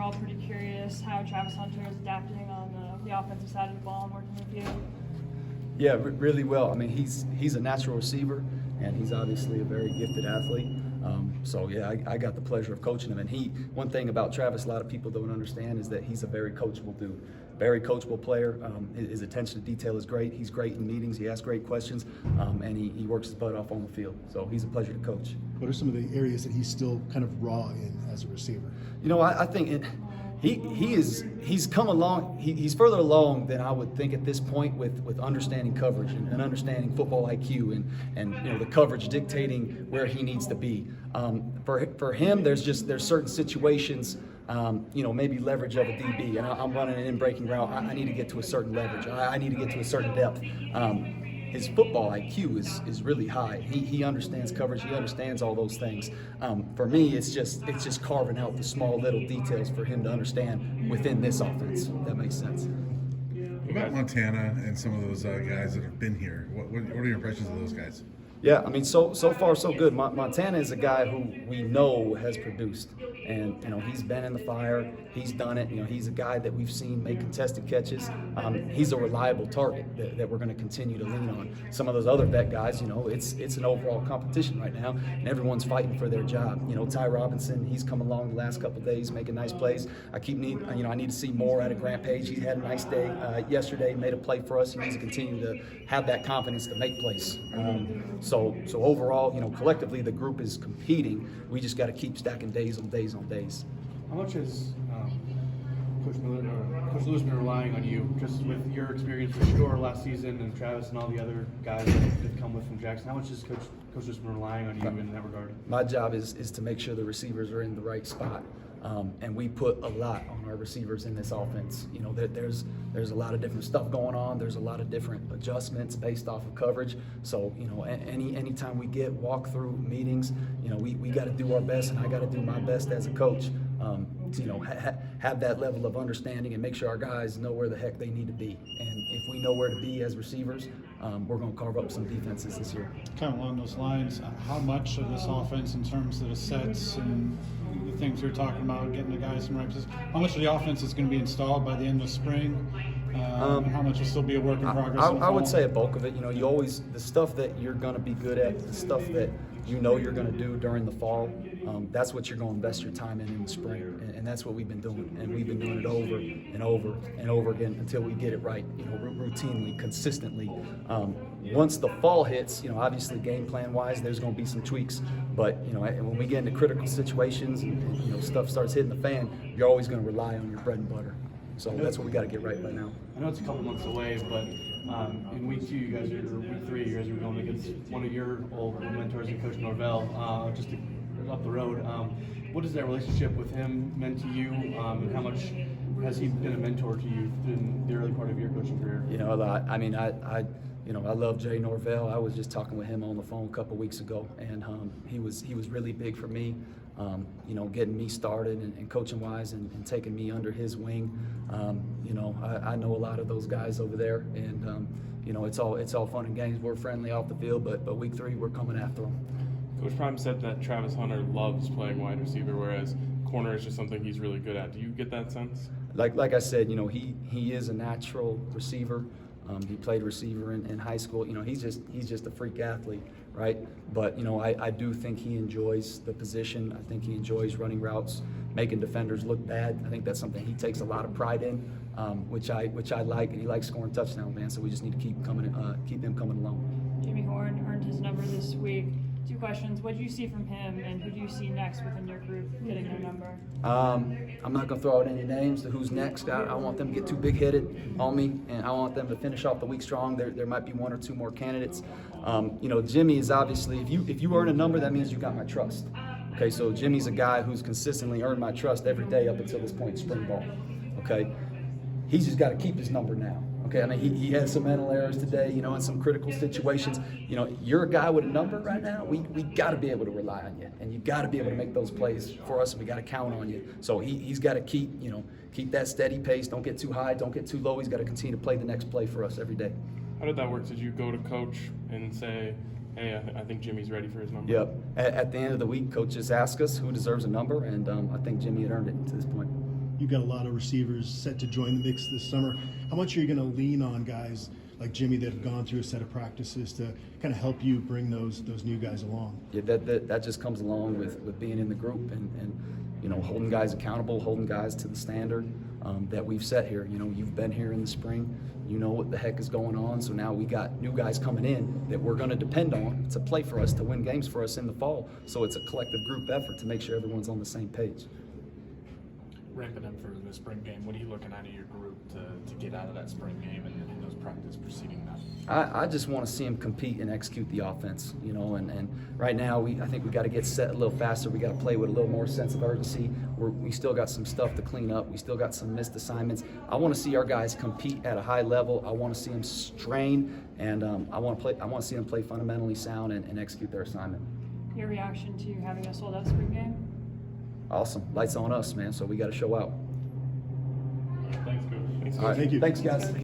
all pretty curious how Travis Hunter is adapting on the offensive side of the ball and working with you. Yeah, really well. I mean, he's a natural receiver, and he's obviously a very gifted athlete. So yeah, I got the pleasure of coaching him. And one thing about Travis, a lot of people don't understand, is that he's a very coachable dude, very coachable player. His attention to detail is great. He's great in meetings. He asks great questions, and he works his butt off on the field. So he's a pleasure to coach. What are some of the areas that he's still kind of raw in as a receiver? You know, I think he's come along. He's further along than I would think at this point with understanding coverage and understanding football IQ and you know, the coverage dictating where he needs to be. For him, there's certain situations. You know, maybe leverage of a DB, and I'm running an in-breaking route. I need to get to a certain leverage. I need to get to a certain depth. His football IQ is really high. He understands coverage. He understands all those things. For me, it's just carving out the small little details for him to understand within this offense. If that makes sense. What about Montana and some of those guys that have been here? What are your impressions of those guys? Yeah, I mean, so far so good. Montana is a guy who we know has produced, and you know, he's been in the fire. He's done it. You know, he's a guy that we've seen make contested catches. He's a reliable target that we're going to continue to lean on. Some of those other vet guys, you know, it's an overall competition right now, and everyone's fighting for their job. You know, Ty Robinson, he's come along the last couple of days, making nice plays. I need to see more out of Grant Page. He had a nice day yesterday, made a play for us. He needs to continue to have that confidence to make plays. So overall, you know, collectively the group is competing. We just got to keep stacking days on days on days. How much has Coach Lewis been relying on you, just with your experience for sure last season, and Travis and all the other guys that have come with from Jackson? How much has Coach Lewis been relying on you in that regard? My job is to make sure the receivers are in the right spot. And we put a lot on our receivers in this offense. You know, there's a lot of different stuff going on. There's a lot of different adjustments based off of coverage. So, you know, anytime we get walkthrough meetings, you know, we got to do our best, and I got to do my best as a coach to, you know, have that level of understanding and make sure our guys know where the heck they need to be. And if we know where to be as receivers, we're going to carve up some defenses this year. Kind of along those lines, how much of this offense, in terms of the sets and the things you're talking about, getting the guys in right position, how much of the offense is going to be installed by the end of spring? How much will still be a work in progress? I would say a bulk of it. You know, the stuff that you're going to be good at, the stuff that you know you're going to do during the fall, that's what you're going to invest your time in the spring, and that's what we've been doing, and we've been doing it over and over and over again until we get it right, you know, routinely, consistently. Once the fall hits, you know, obviously game plan wise, there's going to be some tweaks, but you know, when we get into critical situations and you know, stuff starts hitting the fan, you're always going to rely on your bread and butter. So that's what we got to get right by now. I know it's a couple months away, but in week 2, you guys are week 3, you guys are going against one of your old mentors, and Coach Norvell, just up the road. What has that relationship with him meant to you, and how much has he been a mentor to you in the early part of your coaching career? You know, I love Jay Norvell. I was just talking with him on the phone a couple weeks ago, and he was really big for me. You know, getting me started and coaching wise and taking me under his wing. You know, I know a lot of those guys over there, and you know, it's all fun and games. We're friendly off the field, but week 3 we're coming after them. Coach Prime said that Travis Hunter loves playing wide receiver, whereas corner is just something he's really good at. Do you get that sense? Like I said, you know, he is a natural receiver. He played receiver in high school. You know, he's just a freak athlete, right? But you know, I do think he enjoys the position. I think he enjoys running routes, making defenders look bad. I think that's something he takes a lot of pride in, which I like. And he likes scoring touchdowns, man. So we just need to keep him coming along. Jimmy Horn earned his number this week. 2 questions. What do you see from him, and who do you see next within your group getting their number? I'm not going to throw out any names to who's next. I want them to get too big-headed on me, and I want them to finish off the week strong. There might be 1 or 2 more candidates. You know, Jimmy is obviously, if you earn a number, that means you got my trust. Okay, so Jimmy's a guy who's consistently earned my trust every day up until this point in spring ball. Okay, he's just got to keep his number now. Okay, I mean, he had some mental errors today, you know, in some critical situations. You know, you're a guy with a number right now. We got to be able to rely on you, and you got to be able to make those plays for us. And we got to count on you. So he's got to keep that steady pace. Don't get too high. Don't get too low. He's got to continue to play the next play for us every day. How did that work? Did you go to coach and say, hey, I think Jimmy's ready for his number? Yep. At the end of the week, coaches ask us who deserves a number, and I think Jimmy had earned it to this point. you've got a lot of receivers set to join the mix this summer. How much are you going to lean on guys like Jimmy that have gone through a set of practices to kind of help you bring those new guys along? Yeah, that just comes along with being in the group and you know, holding guys accountable, holding guys to the standard that we've set here. You know, you've been here in the spring. You know what the heck is going on. So now we got new guys coming in that we're going to depend on to play for us, to win games for us in the fall. So it's a collective group effort to make sure everyone's on the same page. Ramping up for the spring game, what are you looking out of your group to get out of that spring game and those practice preceding that? I just want to see them compete and execute the offense, you know, and right now I think we got to get set a little faster. We got to play with a little more sense of urgency. We still got some stuff to clean up. We still got some missed assignments. I want to see our guys compete at a high level. I want to see them strain, and I want to see them play fundamentally sound and execute their assignment. Your reaction to having a sold-out spring game? Awesome. Lights on us, man, so we got to show out. Thanks, Coach. All right. Thank you. Thanks, guys.